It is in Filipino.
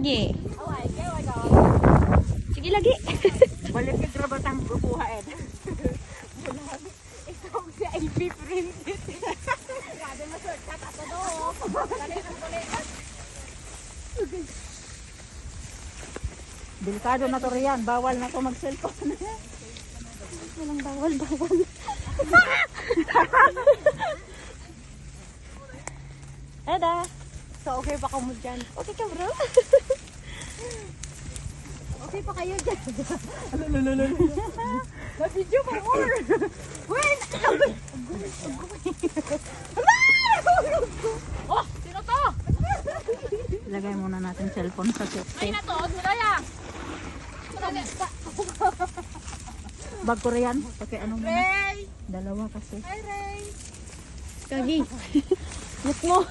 Sige. Sige lagi. Balik ka trabatang bubuha eh. Ikaw si IP printed. Grabe mo sir, cut ako do. Dali ang kulit. Delikado na to riyan, bawal na to mag-cellphone. Walang bawal, bawal. Eda. So okay pa ka mo dyan? Okay ka bro? Okay pa kayo dyan? Na-video pa more! Wait! Oh! Sino to? Ilagay muna natin cellphone sa Ay safety. na to! Sudaya! Bag ko riyan. Okay, ano muna? Ray! Dalawa kasi. Hi Ray! Kagi. Look mo.